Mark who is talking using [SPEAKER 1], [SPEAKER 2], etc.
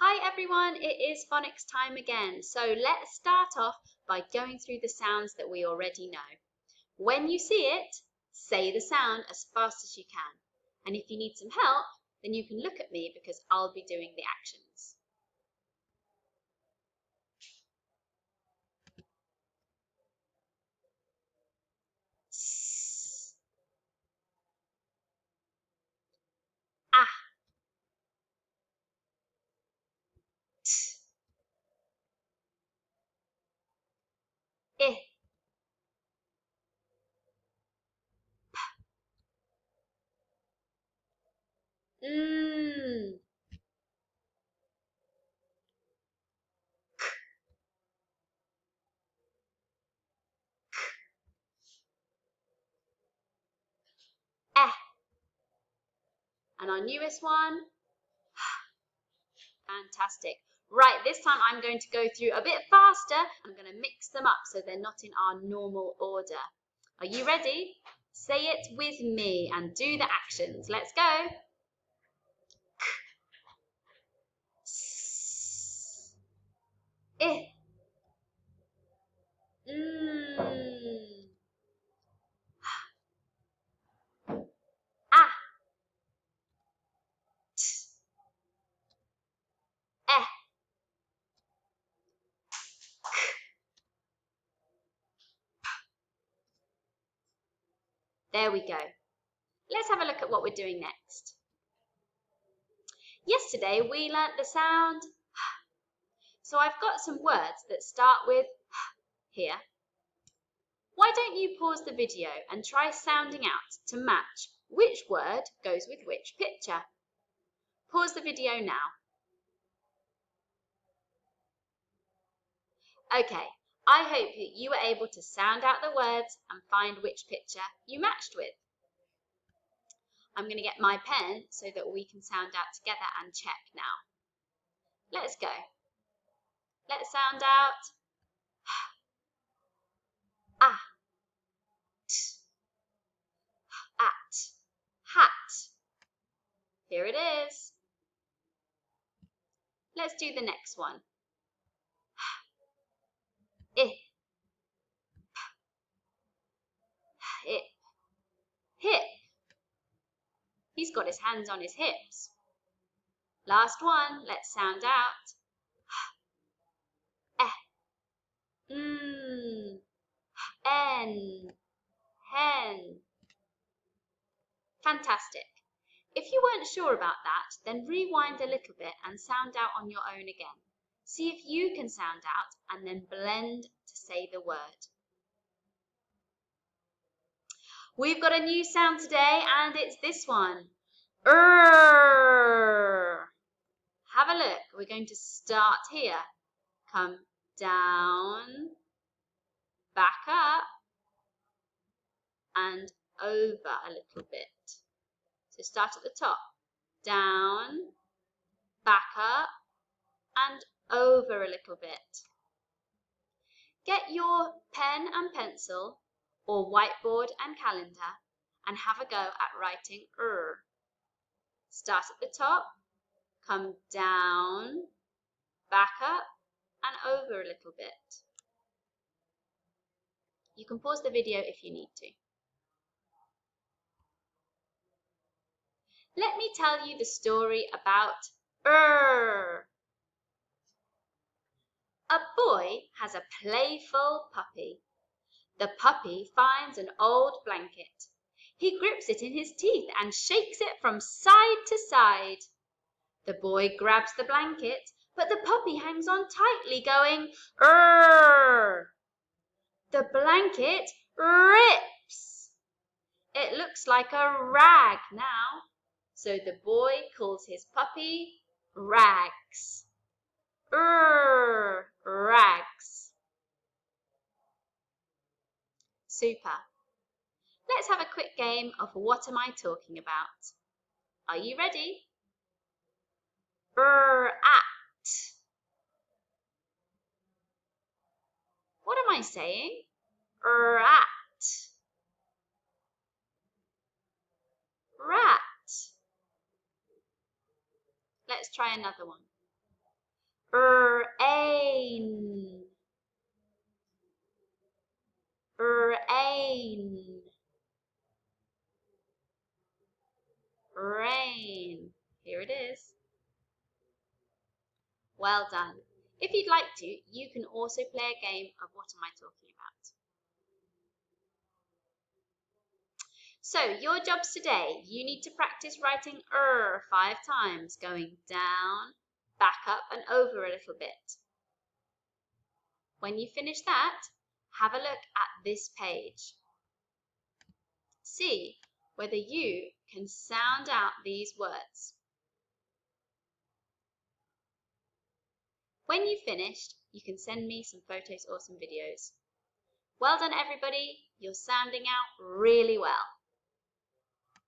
[SPEAKER 1] Hi everyone, it is phonics time again. So let's start off by going through the sounds that we already know. When you see it, say the sound as fast as you can. And if you need some help, then you can look at me because I'll be doing the actions. S, ah, t, I, mm, eh. And our newest one, fantastic. Right, this time I'm going to go through a bit faster. I'm going to mix them up so they're not in our normal order. Are you ready? Say it with me and do the actions. Let's go. S, I, ah, t, eh, There we go. Let's have a look at what we're doing next. Yesterday we learnt the sound, so I've got some words that start with here. Why don't you pause the video and try sounding out to match which word goes with which picture? Pause the video now. Okay, I hope that you were able to sound out the words and find which picture you matched with. I'm going to get my pen so that we can sound out together and check now. Let's go. Let's sound out ah, t, at, hat. Here it is. Let's do the next one. I, hip, hip. He's got his hands on his hips. Last one, let's sound out. N, hen. Fantastic. If you weren't sure about that, then rewind a little bit and sound out on your own again. See if you can sound out and then blend to say the word. We've got a new sound today and it's this one. Have a look. We're going to start here. Come down, back up, and over a little bit. So start at the top. Down, back up, and over a little bit. Get your pen and pencil or whiteboard and calendar and have a go at writing Start at the top, come down, back up, and over a little bit. You can pause the video if you need to. Let me tell you the story about A boy has a playful puppy. The puppy finds an old blanket. He grips it in his teeth and shakes it from side to side. The boy grabs the blanket, but the puppy hangs on tightly, going, "Urgh!" The blanket rips. It looks like a rag now, so the boy calls his puppy Rags. Rags. Super. Let's have a quick game of What Am I Talking About? Are you ready? At. What am I saying? At. Rat. Let's try another one. Ain. Ain. Rain. Here it is. Well done. If you'd like to, you can also play a game of What Am I Talking About? So your jobs today, you need to practice writing 5 times, going down, back up and over a little bit. When you finish that, have a look at this page. See whether you can sound out these words. When you've finished, you can send me some photos or some videos. Well done everybody, you're sounding out really well.